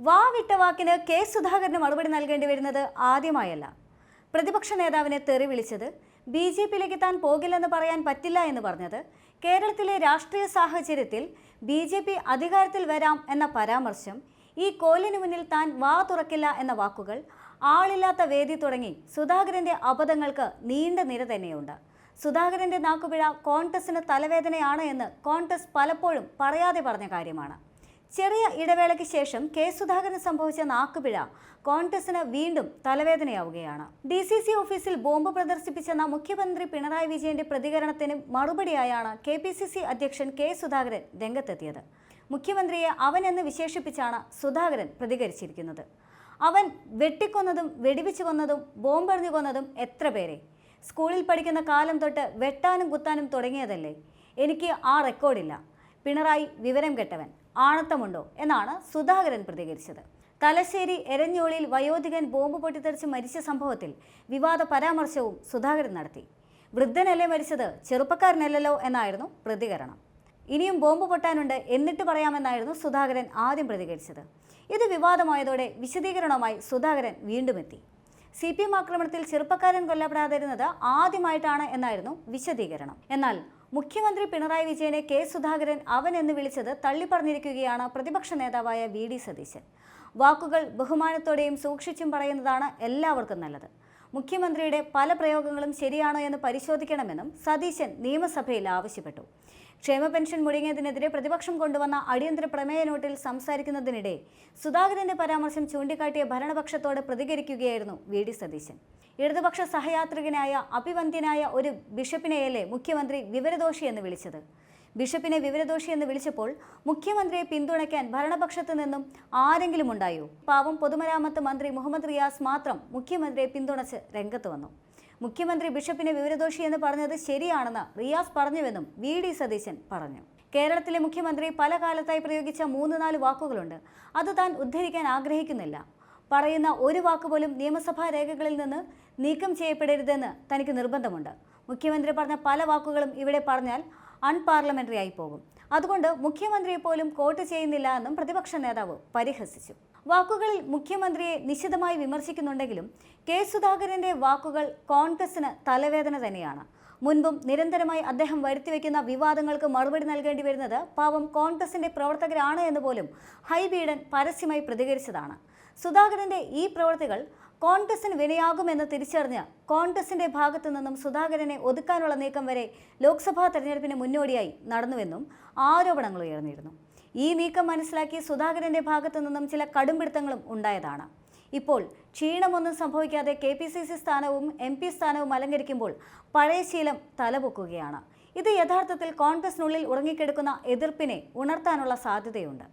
വാവിട്ട വാക്കിന് കെ സുധാകരന് മറുപടി നൽകേണ്ടി വരുന്നത് ആദ്യമായല്ല. പ്രതിപക്ഷ നേതാവിനെ തെറി വിളിച്ചത്, BJPയിലേക്ക് താൻ പോകില്ലെന്ന് പറയാൻ പറ്റില്ല എന്ന് പറഞ്ഞത്, കേരളത്തിലെ രാഷ്ട്രീയ സാഹചര്യത്തിൽ BJP അധികാരത്തിൽ വരാം എന്ന പരാമർശം, ഈ കോലിന് മുന്നിൽ താൻ വാ തുറക്കില്ല എന്ന വാക്കുകൾ, ആളില്ലാത്ത വേദി തുടങ്ങി സുധാകരന്റെ അബദ്ധങ്ങൾക്ക് നീണ്ട നിര തന്നെയുണ്ട്. സുധാകരന്റെ നാക്കുപിഴ കോൺഗ്രസിന് തലവേദനയാണ് എന്ന് കോൺഗ്രസ് പലപ്പോഴും പറയാതെ പറഞ്ഞ കാര്യമാണ്. ചെറിയ ഇടവേളയ്ക്ക് ശേഷം കെ സുധാകരന് സംഭവിച്ച നാക്കുപിഴ കോൺഗ്രസിന് വീണ്ടും തലവേദനയാവുകയാണ്. DCC ഓഫീസിൽ ബോംബ് പ്രദർശിപ്പിച്ചെന്ന മുഖ്യമന്ത്രി പിണറായി വിജയന്റെ പ്രതികരണത്തിന് മറുപടിയായാണ് KPCC അധ്യക്ഷൻ കെ സുധാകരൻ രംഗത്തെത്തിയത്. മുഖ്യമന്ത്രിയെ അവൻ എന്ന് വിശേഷിപ്പിച്ചാണ് സുധാകരൻ പ്രതികരിച്ചിരിക്കുന്നത്. അവൻ വെട്ടിക്കൊന്നതും വെടിവെച്ചു കൊന്നതും ബോംബെറിഞ്ഞു കൊന്നതും എത്ര പേരെ? സ്കൂളിൽ പഠിക്കുന്ന കാലം തൊട്ട് വെട്ടാനും കുത്താനും തുടങ്ങിയതല്ലേ? എനിക്ക് ആ റെക്കോർഡില്ല. പിണറായി വിവരം കെട്ടവൻ, ആണത്തമുണ്ടോ എന്നാണ് സുധാകരൻ പ്രതികരിച്ചത്. തലശ്ശേരി എരഞ്ഞോളിയിൽ വയോധികൻ ബോംബ് പൊട്ടിത്തെറിച്ച് മരിച്ച സംഭവത്തിൽ വിവാദ പരാമർശവും സുധാകരൻ നടത്തി. വൃദ്ധനല്ലേ മരിച്ചത്, ചെറുപ്പക്കാരനല്ലല്ലോ എന്നായിരുന്നു പ്രതികരണം. ഇനിയും ബോംബ് പൊട്ടാനുണ്ട്, എന്നിട്ട് പറയാമെന്നായിരുന്നു സുധാകരൻ ആദ്യം പ്രതികരിച്ചത്. ഇത് വിവാദമായതോടെ വിശദീകരണവുമായി സുധാകരൻ വീണ്ടും എത്തി. CPM ആക്രമണത്തിൽ ചെറുപ്പക്കാരൻ കൊല്ലപ്പെടാതിരുന്നത് ആദ്യമായിട്ടാണ് എന്നായിരുന്നു വിശദീകരണം. എന്നാൽ മുഖ്യമന്ത്രി പിണറായി വിജയനെ കെ സുധാകരൻ അവൻ എന്ന് വിളിച്ചത് തള്ളിപ്പറഞ്ഞിരിക്കുകയാണ് പ്രതിപക്ഷ നേതാവായ VD സതീശൻ. വാക്കുകൾ ബഹുമാനത്തോടെയും സൂക്ഷിച്ചും പറയുന്നതാണ് എല്ലാവർക്കും നല്ലത്. മുഖ്യമന്ത്രിയുടെ പല പ്രയോഗങ്ങളും ശരിയാണോ എന്ന് പരിശോധിക്കണമെന്നും സതീശൻ നിയമസഭയിൽ ആവശ്യപ്പെട്ടു. ക്ഷേമ പെൻഷൻ മുടങ്ങിയതിനെതിരെ പ്രതിപക്ഷം കൊണ്ടുവന്ന അടിയന്തര പ്രമേയ നോട്ടിൽ സംസാരിക്കുന്നതിനിടെ സുധാകരന്റെ പരാമർശം ചൂണ്ടിക്കാട്ടിയ ഭരണപക്ഷത്തോട് പ്രതികരിക്കുകയായിരുന്നു VD സതീശൻ. ഇടതുപക്ഷ സഹയാത്രികനായ അഭിവന്ദ്യനായ ഒരു ബിഷപ്പിനെയല്ലേ മുഖ്യമന്ത്രി വിവരദോഷി എന്ന് വിളിച്ചത്? ബിഷപ്പിനെ വിവരദോഷി എന്ന് വിളിച്ചപ്പോൾ മുഖ്യമന്ത്രിയെ പിന്തുണയ്ക്കാൻ ഭരണപക്ഷത്തു നിന്നും ആരെങ്കിലും ഉണ്ടായോ? പാവം പൊതുമരാമത്ത് മന്ത്രി മുഹമ്മദ് റിയാസ് മാത്രം മുഖ്യമന്ത്രിയെ പിന്തുണച്ച് രംഗത്ത് വന്നു. മുഖ്യമന്ത്രി ബിഷപ്പിനെ വിവരദോഷി എന്ന് പറഞ്ഞത് ശരിയാണെന്ന് റിയാസ് പറഞ്ഞുവെന്നും VD സതീശൻ പറഞ്ഞു. കേരളത്തിലെ മുഖ്യമന്ത്രി പല കാലത്തായി പ്രയോഗിച്ച 3-4 വാക്കുകളുണ്ട്. അത് താൻ ഉദ്ധരിക്കാൻ ആഗ്രഹിക്കുന്നില്ല. പറയുന്ന ഒരു വാക്കുപോലും നിയമസഭാ രേഖകളിൽ നിന്ന് നീക്കം ചെയ്യപ്പെടരുതെന്ന് തനിക്ക് നിർബന്ധമുണ്ട്. മുഖ്യമന്ത്രി പറഞ്ഞ പല വാക്കുകളും ഇവിടെ പറഞ്ഞാൽ അൺപാർലമെന്ററി ആയി പോകും. അതുകൊണ്ട് മുഖ്യമന്ത്രിയെ പോലും കോട്ട് ചെയ്യുന്നില്ല എന്നും പ്രതിപക്ഷ നേതാവ് പരിഹസിച്ചു. വാക്കുകളിൽ മുഖ്യമന്ത്രിയെ നിശിതമായി വിമർശിക്കുന്നുണ്ടെങ്കിലും കെ സുധാകരന്റെ വാക്കുകൾ കോൺഗ്രസിന് തലവേദന തന്നെയാണ്. മുൻപും നിരന്തരമായി അദ്ദേഹം വരുത്തിവെക്കുന്ന വിവാദങ്ങൾക്ക് മറുപടി നൽകേണ്ടി വരുന്നത് പാവം കോൺഗ്രസിന്റെ പ്രവർത്തകരാണ് എന്ന് പോലും ഹൈബീഡൻ പരസ്യമായി പ്രതികരിച്ചതാണ്. സുധാകരന്റെ ഈ പ്രവൃത്തികൾ കോൺഗ്രസിന് വിനയാകുമെന്ന് തിരിച്ചറിഞ്ഞ് കോൺഗ്രസിന്റെ ഭാഗത്തു നിന്നും സുധാകരനെ ഒതുക്കാനുള്ള നീക്കം വരെ ലോക്സഭാ തെരഞ്ഞെടുപ്പിന് മുന്നോടിയായി നടന്നുവെന്നും ആരോപണങ്ങൾ ഉയർന്നിരുന്നു. ഈ നീക്കം മനസ്സിലാക്കി സുധാകരന്റെ ഭാഗത്തു നിന്നും ചില കടുംപിടുത്തങ്ങളും ഉണ്ടായതാണ്. ഇപ്പോൾ ക്ഷീണമൊന്നും സംഭവിക്കാതെ KPCC സ്ഥാനവും MP സ്ഥാനവും അലങ്കരിക്കുമ്പോൾ പഴയ ശീലം തലപൊക്കുകയാണ്. ഇത് യഥാർത്ഥത്തിൽ കോൺഗ്രസിനുള്ളിൽ ഉറങ്ങിക്കിടക്കുന്ന എതിർപ്പിനെ ഉണർത്താനുള്ള സാധ്യതയുണ്ട്.